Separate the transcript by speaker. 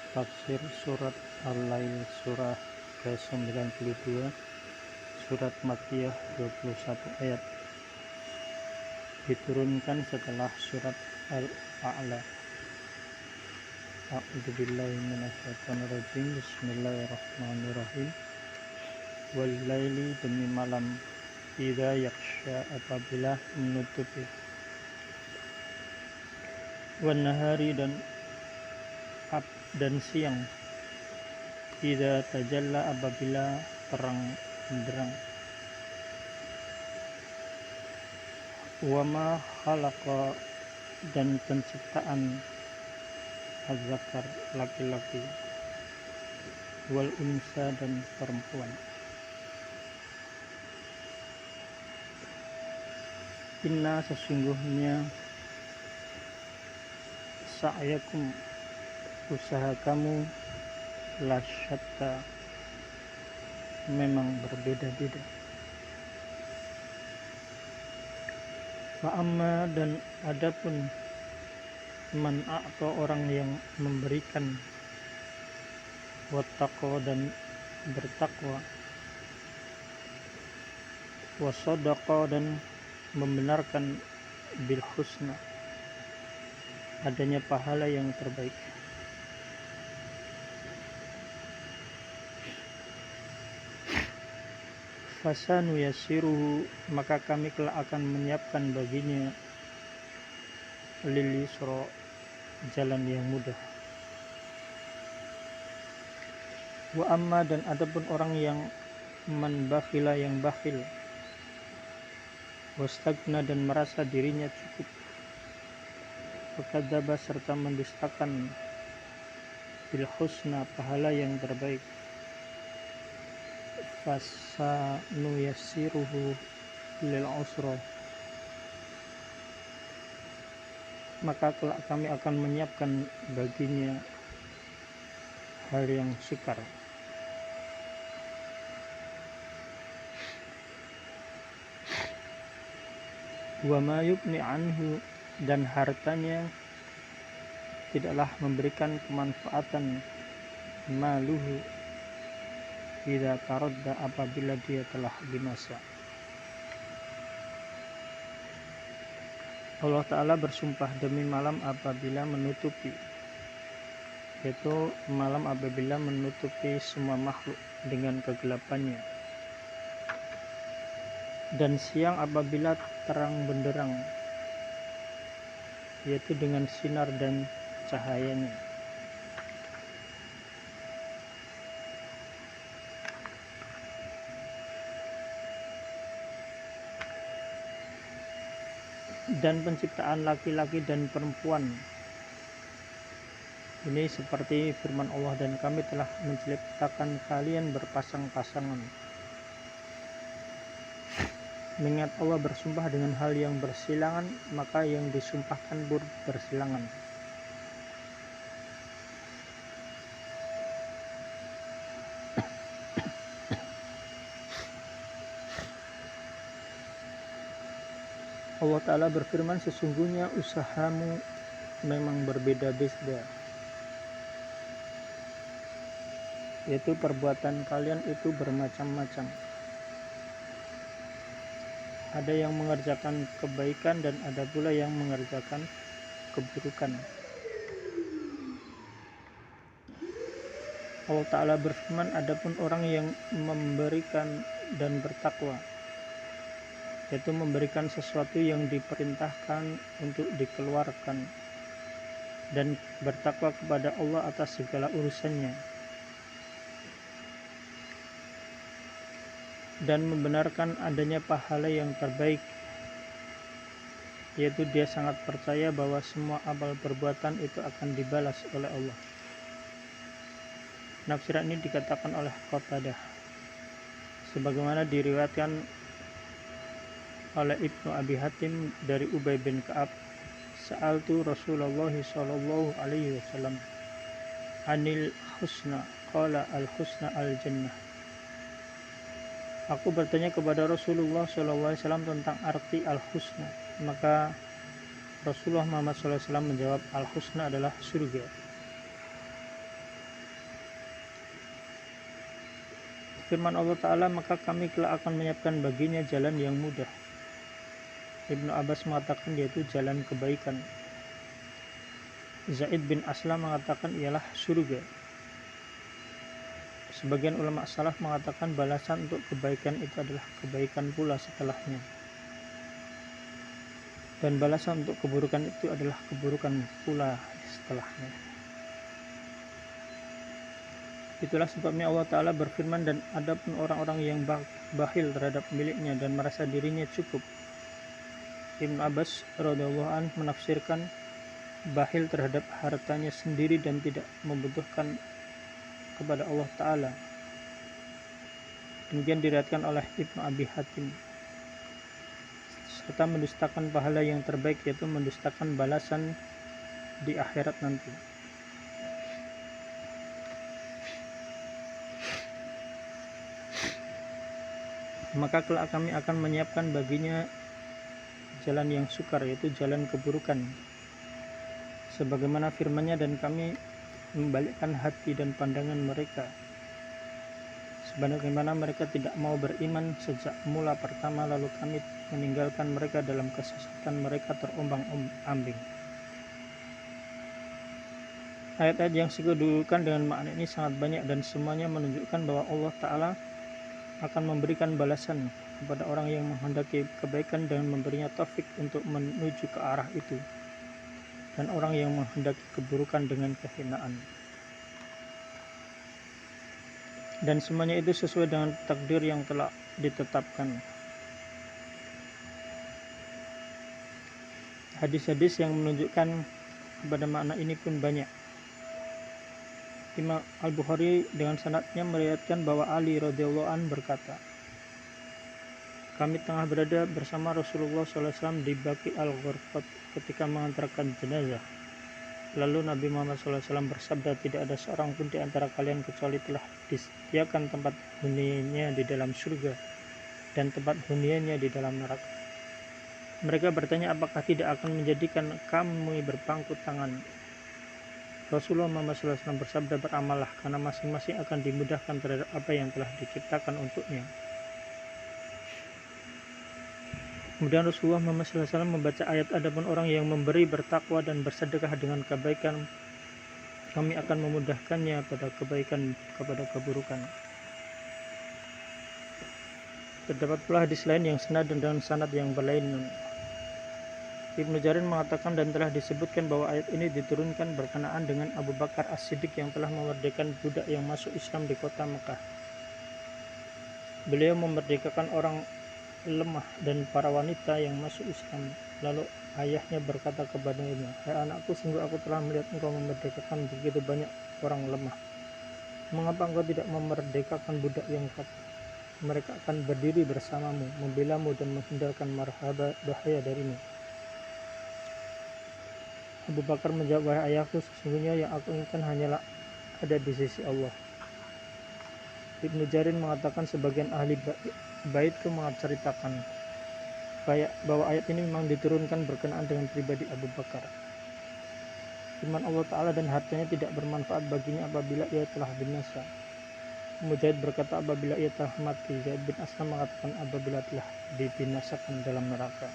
Speaker 1: Tafsir Surat Al-Lail Surah ke-92, Surat Makkiyah 21 ayat, diturunkan setelah Surat Al-A'la. A'udzubillahi minasyaitonirrajim. Bismillahirrahmanirrahim. Wal-laili, demi malam, idza yaghsha, apabila menutupi, wan-nahari, dan siang, idza tajalla, apabila terang benderang, wa ma khalaqa, dan penciptaan, az-zakar, laki-laki, wal unsa, dan perempuan. Inna, sesungguhnya, sa'yakum, usaha kamu, lasyatta, memang berbeda-beda. Fa'amma, dan adapun, man a'ta, orang yang memberikan, wattaqwa, dan bertakwa, wasadaqa, dan membenarkan, bil husna, adanya pahala yang terbaik. Fasanu yasiruhu, maka kami kelak akan menyiapkan baginya, lil yusra, jalan yang mudah. Wa amma, dan adapun orang yang man bakhila, yang bakhil, wastagna, dan merasa dirinya cukup, fakadzaba, serta mendustakan, bil husna, pahala yang terbaik, fasanu yassiruhu lil usra, maka kelak kami akan menyiapkan baginya hal yang sukar. Wa ma yubni anhu, dan hartanya tidaklah memberikan kemanfaatan, maluhu, idza taradda, apabila dia telah binasa. Allah Ta'ala bersumpah demi malam apabila menutupi, yaitu malam apabila menutupi semua makhluk dengan kegelapannya, dan siang apabila terang benderang, yaitu dengan sinar dan cahayanya. Dan penciptaan laki-laki dan perempuan, ini seperti firman Allah, dan kami telah menciptakan kalian berpasang-pasangan. Mengingat Allah bersumpah dengan hal yang bersilangan, maka yang disumpahkan bersilangan. Allah Ta'ala berfirman, sesungguhnya usahamu memang berbeda-beda, yaitu perbuatan kalian itu bermacam-macam. Ada yang mengerjakan kebaikan dan ada pula yang mengerjakan keburukan. Allah Ta'ala berfirman, adapun orang yang memberikan dan bertakwa, yaitu memberikan sesuatu yang diperintahkan untuk dikeluarkan, dan bertakwa kepada Allah atas segala urusannya, dan membenarkan adanya pahala yang terbaik, yaitu dia sangat percaya bahwa semua amal perbuatan itu akan dibalas oleh Allah. Nafsiran ini dikatakan oleh Qatadah, sebagaimana diriwayatkan oleh Ibnu Abi Hatim dari Ubay bin Ka'ab, sa'altu Rasulullah sallallahu alaihi wasallam anil husna, qala al husna al jannah. Aku bertanya kepada Rasulullah sallallahu alaihi wasallam tentang arti al husna, maka Rasulullah Muhammad sallallahu alaihi wasallam menjawab, al husna adalah surga. Firman Allah Ta'ala, maka kami kelak akan menyiapkan baginya jalan yang mudah. Ibnu Abbas mengatakan yaitu jalan kebaikan. Zaid bin Aslam mengatakan ialah surga. Sebagian ulama salaf mengatakan balasan untuk kebaikan itu adalah kebaikan pula setelahnya. Dan balasan untuk keburukan itu adalah keburukan pula setelahnya. Itulah sebabnya Allah Ta'ala berfirman, dan adapun orang-orang yang bakhil terhadap miliknya dan merasa dirinya cukup. Ibnu Abbas radhiyallahu anhu menafsirkan bakhil terhadap hartanya sendiri dan tidak membutuhkan kepada Allah Ta'ala. Demikian diriwayatkan oleh Ibnu Abi Hatim. Serta mendustakan pahala yang terbaik, yaitu mendustakan balasan di akhirat nanti. Maka kelak kami akan menyiapkan baginya jalan yang sukar, yaitu jalan keburukan. Sebagaimana firman-Nya, dan kami membalikkan hati dan pandangan mereka, sebagaimana mereka tidak mau beriman sejak mula pertama, lalu kami meninggalkan mereka dalam kesesatan mereka terombang-ambing. Ayat-ayat yang dikedudukan dengan makna ini sangat banyak, dan semuanya menunjukkan bahwa Allah Ta'ala akan memberikan balasan kepada orang yang menghendaki kebaikan dan memberinya taufik untuk menuju ke arah itu, dan orang yang menghendaki keburukan dengan kehinaan. Dan semuanya itu sesuai dengan takdir yang telah ditetapkan. Hadis-hadis yang menunjukkan kepada makna ini pun banyak. Imam Al-Bukhari dengan sanadnya meriwayatkan bahwa Ali radhiyallahu anhu berkata, kami tengah berada bersama Rasulullah SAW di Baqi al-Gharqad ketika mengantarkan jenazah. Lalu Nabi Muhammad SAW bersabda, tidak ada seorang pun di antara kalian kecuali telah disediakan tempat huniannya di dalam surga dan tempat huniannya di dalam neraka. Mereka bertanya, apakah tidak akan menjadikan kami berpangku tangan? Rasulullah Muhammad SAW bersabda, beramallah, karena masing-masing akan dimudahkan terhadap apa yang telah diciptakan untuknya. Kemudian Rasulullah Muhammad SAW membaca ayat, adapun orang yang memberi, bertakwa dan bersedekah dengan kebaikan, kami akan memudahkannya pada kebaikan kepada keburukan. Terdapat pula hadis lain yang senada dengan sanad yang berlainan. Ibnu Jarir mengatakan, dan telah disebutkan bahwa ayat ini diturunkan berkenaan dengan Abu Bakar As-Siddiq yang telah memerdekakan budak yang masuk Islam di kota Mekah. Beliau memerdekakan orang lemah dan para wanita yang masuk Islam. Lalu ayahnya berkata kepadanya, hai anakku, sungguh aku telah melihat engkau memerdekakan begitu banyak orang lemah. Mengapa engkau tidak memerdekakan budak yang kokoh? Mereka akan berdiri bersamamu, membelamu dan menghindarkan bahaya darimu. Abu Bakar menjawab, wahai ayahku, sesungguhnya yang aku inginkan hanyalah ada di sisi Allah. Ibnu Jarir mengatakan sebagian ahli bait itu menceritakan bahwa ayat ini memang diturunkan berkenaan dengan pribadi Abu Bakar. Firman Allah Ta'ala, dan hartanya tidak bermanfaat baginya apabila ia telah binasa. Mujahid berkata apabila ia telah mati. Zaid bin Aslam mengatakan apabila telah dibinasakan dalam neraka.